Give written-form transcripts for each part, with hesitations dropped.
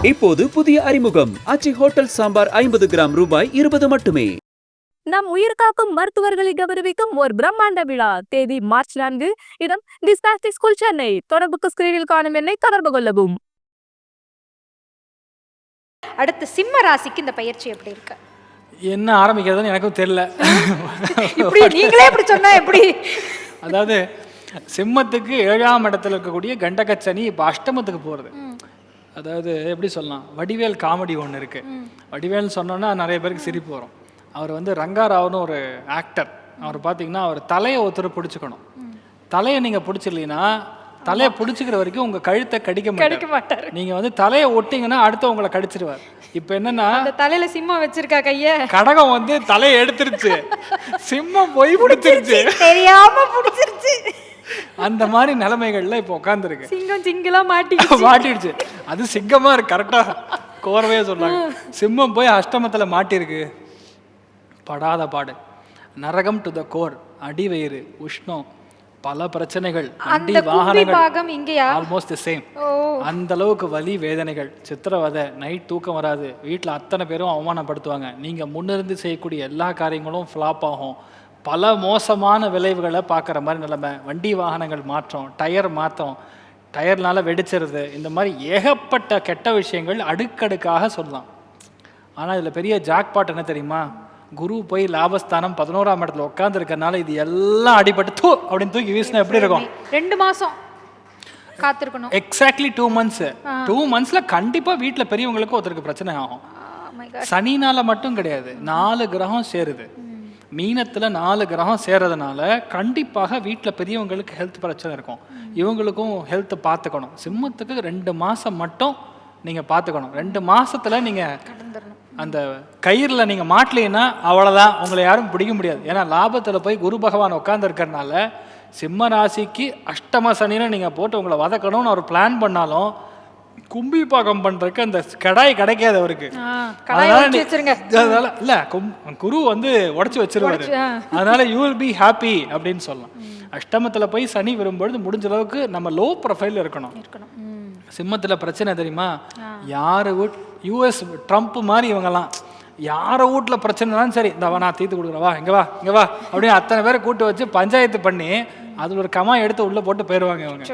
இப்போது புதிய அறிமுகம் ஆச்சி ஹோட்டல் சாம்பார் 50 கிராம் ரூபாய் 20 மட்டுமே. நம் உயிர்காக்கும் மருத்துவர்களை கௌரவிக்கும் ஒரு பிரம்மாண்ட விழா. தேதி மார்ச் 4. இடம் டிஸ்பாஸ்டிக் ஸ்கூல், சென்னை. தொடர்புக்கு ஸ்கிரீனில் காணும் எண்ணை தொடர்பு கொள்ளவும். அடுத்து சிம்ம ராசிக்கு இந்த பயிற்சி எப்படி இருக்கு? என்ன ஆரம்பிக்கிறதுன்னு எனக்கும் தெரியல. இப்படி நீங்களே இப்படி சொன்னா எப்படி? அதாவது சிம்மத்துக்கு 7ஆம் இடத்துல இருக்கக்கூடிய கண்டகச்சனி இப்போ அஷ்டமத்துக்கு போகிறது. அதாவது எப்படி சொல்லலாம், வடிவேல் காமெடி ஒன்று இருக்குது. வடிவேல்னு சொன்னோன்னா நிறைய பேருக்கு சிரிப்பு வரும். அவர் வந்து ரங்காராவ்னு ஒரு ஆக்டர். அவர் பார்த்தீங்கன்னா அவர் தலையை ஒருத்தர் பிடிச்சிக்கணும். தலையை நீங்கள் பிடிச்சிடலீங்கன்னா தலையை பிடிச்சிக்கிற வரைக்கும் உங்கள் கழுத்தை கடிக்க மாட்டார். நீங்கள் வந்து தலையை ஒட்டிங்கன்னா அடுத்து உங்களை கடிச்சிடுவார். இப்போ என்னன்னா தலையில சிம்மம் வச்சிருக்கா கைய, கடகம் வந்து தலையை எடுத்துருச்சு, சிம்மம் போய் பிடிச்சிருச்சு, தெரியாம பிடிச்சிருச்சு. அந்த மாதிரி நிலைமைகள்ல இப்போ உட்காந்துருக்கு. சிங்கம் சிங்கிளா மாட்டிடுச்சு. அது சிங்கமா இருக்கு, கரெக்டா கோரவையே சொல்றாங்க. சிம்மம் போய் அஷ்டமத்துல மாட்டிருக்கு. படாத பாடு, நரகம் டு த கோர், அடிவயிறு, உஷ்ணம், பல பிரச்சனைகள், வண்டி வாகனங்கள் ஆல்மோஸ்ட் சேம். அந்த அளவுக்கு வலி, வேதனைகள், சித்திரவதை, நைட் தூக்கம் வராது, வீட்டில் அத்தனை பேரும் அவமானப்படுத்துவாங்க, நீங்க முன்னிருந்து செய்யக்கூடிய எல்லா காரியங்களும் ஃப்ளாப் ஆகும், பல மோசமான விளைவுகளை பார்க்குற மாதிரி நிலைமை, வண்டி வாகனங்கள் மாற்றம், டயர் மாற்றம், டயர்னால வெடிச்சிருது, இந்த மாதிரி ஏகப்பட்ட கெட்ட விஷயங்கள் அடுக்கடுக்காக சொல்லலாம். ஆனால் இதில் பெரிய ஜாக்பாட் என்ன தெரியுமா? குரு போய் லாபஸ்தானம் 11ஆம் இடத்துல உட்காந்துருக்கனால இது எல்லாம் அடிபட்டு அப்படின்னு தூக்கி வீசினா எப்படி இருக்கும்? 2 மாசம் காத்திருக்கணும். Exactly 2 months. 2 monthsல கண்டிப்பா வீட்டுல பெரியவங்களுக்கு ஒருத்தருக்கு பிரச்சனை ஆகும். சனினால மட்டும் கிடையாது, 4 கிரகம் சேருது. மீனத்துல 4 கிரகம் சேர்றதுனால கண்டிப்பாக வீட்டில் பெரியவங்களுக்கு ஹெல்த் பிரச்சனை இருக்கும். இவங்களுக்கும் ஹெல்த் பார்த்துக்கணும். சிம்மத்துக்கு 2 மாசம் மட்டும் நீங்க பார்த்துக்கணும். 2 மாசத்துல நீங்க அந்த கயிறில் நீங்க மாட்டலீங்கன்னா அவ்வளோதான், உங்களை யாரும் பிடிக்க முடியாது. ஏன்னா லாபத்தில் போய் குரு பகவான் உட்கார்ந்து இருக்கிறதுனால சிம்ம ராசிக்கு அஷ்டம சனின்னு நீங்கள் போட்டு உங்களை வதக்கணும்னு அவர் பிளான் பண்ணாலும் கும்பி பாகம் பண்றதுக்கு அந்த கடாய் கிடைக்காது அவருக்கு. அதனால இல்ல, குரு வந்து உடச்சி வச்சிருவாரு. அதனால யூ வில் பி ஹாப்பி அப்படின்னு சொல்லலாம். அஷ்டமத்துல போய் சனி வரும்பொழுது முடிஞ்ச அளவுக்கு நம்ம லோ ப்ரொஃபைல் இருக்கணும். சிம்மத்துல பிரச்சனை தெரியுமா? யாரு யூஎஸ் ட்ரம்ப் மாதிரி இவங்கெல்லாம் யார வீட்டுல பிரச்சனைனாலும் சரி, இந்த நான் தீர்த்து கொடுக்குறவா, இங்க வா இங்க வா அப்படின்னு அத்தனை பேரை கூட்டு வச்சு பஞ்சாயத்து பண்ணி அதுல ஒரு கமா எடுத்து உள்ள போட்டு போயிடுவாங்க இவங்க.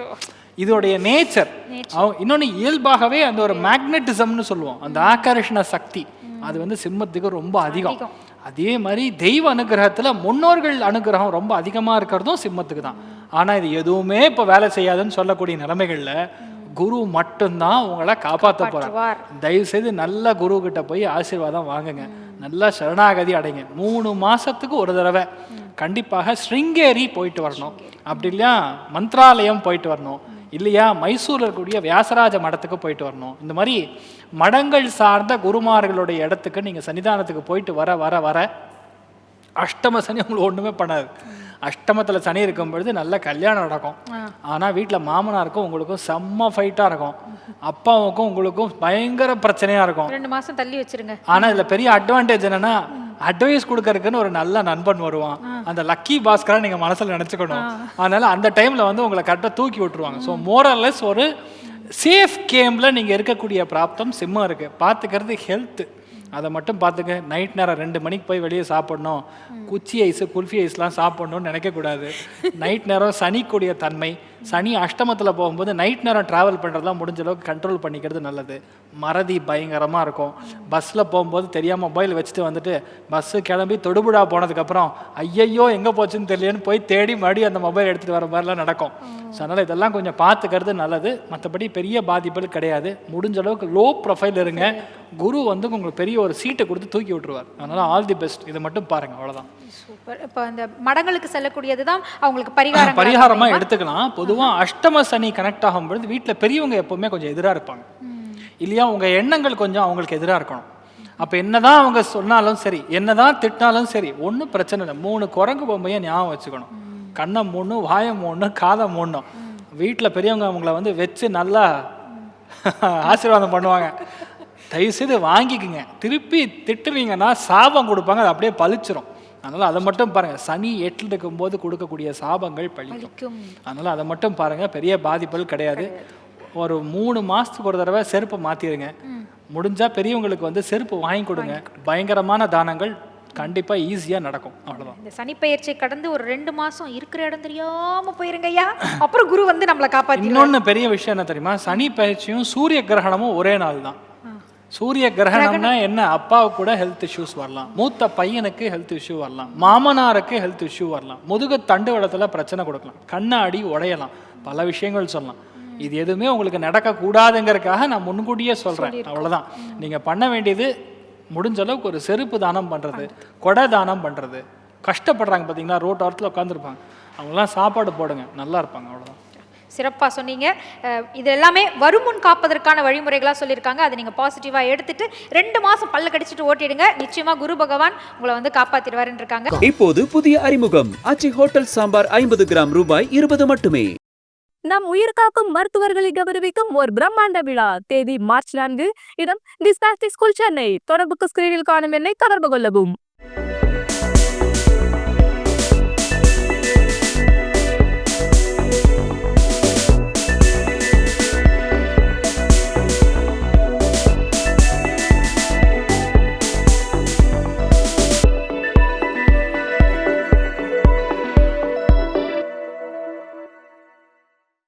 இதோடைய நேச்சர். இன்னொன்று இயல்பாகவே அந்த ஒரு மேக்னட்டிசம்னு சொல்லுவோம், அந்த ஆக்கர்ஷண சக்தி, அது வந்து சிம்மத்துக்கு ரொம்ப அதிகம். அதே மாதிரி தெய்வ அனுகிரகத்துல முன்னோர்கள் அனுகிரகம் ரொம்ப அதிகமா இருக்கிறதும் சிம்மத்துக்கு தான். ஆனா இது எதுவுமே இப்ப வேலை செய்யாதுன்னு சொல்லக்கூடிய நிலைமைகள்ல குரு மட்டும்தான் உங்களை காப்பாற்ற போறார். தயவு செய்து நல்ல குரு கிட்ட போய் ஆசீர்வாதம் வாங்குங்க, நல்லா சரணாகதி அடைங்க. 3 மாசத்துக்கு ஒரு தடவை கண்டிப்பாக ஸ்ருங்கேரி போயிட்டு வரணும். அப்படி இல்லையா மந்த்ராலயம் போயிட்டு வரணும், இல்லையா மைசூரில் இருக்கக்கூடிய வியாசராஜ மடத்துக்கு போயிட்டு வரணும். இந்த மாதிரி மடங்கள் சார்ந்த குருமார்களுடைய இடத்துக்கு நீங்கள் சன்னிதானத்துக்கு போயிட்டு வர வர வர அஷ்டம சனி உங்களுக்கு ஒன்றுமே பண்ணாது. அஷ்டமத்தில் சனி இருக்கும் பொழுது நல்ல கல்யாணம் நடக்கும். ஆனால் வீட்டில் மாமனாருக்கும் உங்களுக்கும் செம்ம ஃபைட்டாக இருக்கும், அப்பாவுக்கும் உங்களுக்கும் பயங்கர பிரச்சனையாக இருக்கும். 2 மாதம் தள்ளி வச்சிருங்க. ஆனால் இதில் பெரிய அட்வான்டேஜ் என்னன்னா, அட்வைஸ் கொடுக்கறதுக்குன்னு ஒரு நல்ல நண்பன் வருவான். அந்த லக்கி பாஸ்கரை நீங்கள் மனசில் நினச்சிக்கணும். அதனால அந்த டைமில் வந்து உங்களை கரெக்டாக தூக்கி விட்டுருவாங்க. ஸோ மோரல்லெஸ் ஒரு சேஃப் கேமில் நீங்கள் இருக்கக்கூடிய பிராப்தம் சிம்மம் இருக்குது. பார்த்துக்கிறது ஹெல்த்து, அதை மட்டும் பார்த்துக்க. நைட் நேரம் 2 மணிக்கு போய் வெளியே சாப்பிடணும், குச்சி ஐஸு குல்ஃபி ஐஸ்லாம் சாப்பிடணும்னு நினைக்கக்கூடாது. நைட் நேரம் சனிக்கூடிய தன்மை, சனி அஷ்டமத்தில் போகும்போது நைட் நேரம் ட்ராவல் பண்ணுறதுலாம் முடிஞ்ச அளவுக்கு கண்ட்ரோல் பண்ணிக்கிறது நல்லது. மறதி பயங்கரமாக இருக்கும். பஸ்ஸில் போகும்போது தெரியாமல் மொபைல் வச்சுட்டு வந்துட்டு பஸ்ஸு கிளம்பி தொடுபுழா போனதுக்கப்புறம் ஐயையோ எங்கே போச்சுன்னு தெரியலன்னு போய் தேடி மறுபடியும் அந்த மொபைல் எடுத்துகிட்டு வர மாதிரிலாம் நடக்கும். ஸோ அதனால் இதெல்லாம் கொஞ்சம் பார்த்துக்கிறது நல்லது. மற்றபடி பெரிய பாதிப்புகள் கிடையாது. முடிஞ்ச அளவுக்கு லோ ப்ரொஃபைல் இருங்க. குரு வந்து உங்களுக்கு பெரிய ஒரு சீட்டை கொடுத்து தூக்கி விட்டுருவார். அதனால் ஆல் தி பெஸ்ட். இதை மட்டும் பாருங்கள், அவ்வளோதான். சூப்பர். இப்போ அந்த மடங்களுக்கு செல்லக்கூடியது தான் அவங்களுக்கு பரிகாரமாக எடுத்துக்கலாம். பொதுவாக அஷ்டம சனி கனெக்ட் ஆகும்பொழுது வீட்டில் பெரியவங்க எப்போவுமே கொஞ்சம் எதிராக இருப்பாங்க, இல்லையா? உங்கள் எண்ணங்கள் கொஞ்சம் அவங்களுக்கு எதிராக இருக்கணும். அப்போ என்னதான் அவங்க சொன்னாலும் சரி, என்னதான் திட்டினாலும் சரி, ஒன்றும் பிரச்சனை இல்லை. 3 குரங்கு பொம்மையை ஞாபகம் வச்சுக்கணும். கண்ணை 3, வாயை 3, காதை 3. வீட்டில் பெரியவங்க அவங்கள வந்து வச்சு நல்லா ஆசீர்வாதம் பண்ணுவாங்க. தயவுசெய்து வாங்கிக்குங்க. திருப்பி திட்டுவீங்கன்னா சாபம் கொடுப்பாங்க, அது அப்படியே பழிச்சிரும். அதனால் அதை மட்டும் பாருங்கள். சனி 8 இருக்கும்போது கொடுக்கக்கூடிய சாபங்கள் பழிக்கும். அதனால் அதை மட்டும் பாருங்கள். பெரிய பாதிப்புகள் கிடையாது. ஒரு 3 மாதத்துக்கு ஒரு தடவை செருப்பை மாற்றிடுங்க. முடிஞ்சா பெரியவங்களுக்கு வந்து செருப்பு வாங்கி கொடுங்க. பயங்கரமான தானங்கள் கண்டிப்பா ஈஸியா நடக்கும். அவ்வளவுதான். இந்த சனி பெயர்ச்சியை கடந்து ஒரு 2 மாசம் இருக்கிற இடம் தெரியாம போயிருங்க ஐயா. அப்புறம் குரு வந்து நம்மளை காப்பாத்தி. இன்னொன்னு பெரிய விஷயம் என்ன தெரியுமா? சனி பயிற்சியும் சூரிய கிரகணமும் ஒரே நாள் தான். சூரிய கிரகணம்னா என்ன? அப்பாவுக்கு கூட ஹெல்த் இஷ்யூஸ் வரலாம், மூத்த பையனுக்கு ஹெல்த் இஷ்யூ வரலாம், மாமனாருக்கு ஹெல்த் இஷ்யூ வரலாம், முதுகு தண்டுவடத்துல பிரச்சனை கொடுக்கலாம், கண்ணாடி உடையலாம், பல விஷயங்கள் சொல்லலாம். இது எதுவுமே உங்களுக்கு நடக்கக்கூடாதுங்கிறதுக்காக நான் முன்கூட்டியே சொல்றேன். அவ்வளவுதான். நீங்க பண்ண வேண்டியது முடிஞ்ச அளவுக்கு ஒரு செருப்பு தானம் பண்றது, கொடை தானம் பண்றது. கஷ்டப்படுறாங்க பார்த்தீங்களா, ரோட்டோரத்தில் உட்காந்துருப்பாங்க, அவங்களாம் சாப்பாடு போடுங்க, நல்லா இருப்பாங்க. அவ்வளோதான். சிறப்பாக சொன்னீங்க. இது எல்லாமே வருமுன் காப்பதற்கான வழிமுறைகளாக சொல்லியிருக்காங்க. அதை நீங்கள் பாசிட்டிவாக எடுத்துட்டு 2 மாதம் பல்ல கடிச்சிட்டு ஓட்டிடுங்க. நிச்சயமாக குரு பகவான் உங்களை வந்து காப்பாற்றிடுவாருன்னு இருக்காங்க. இப்போது புதிய அறிமுகம் ஆச்சி ஹோட்டல் சாம்பார் 50 கிராம் ரூபாய் 20 மட்டுமே. நம் உயிர்காக்கும் மருத்துவர்களை கௌரவிக்கும் ஒரு பிரம்மாண்ட விழா. தேதி மார்ச் 4. இடம் டிஸ்பாஸ்டிக் ஸ்கூல், சென்னை. தொடர்புக்கு ஸ்கிரீனில் காணும் எண்ணை தொடர்பு கொள்ளவும்.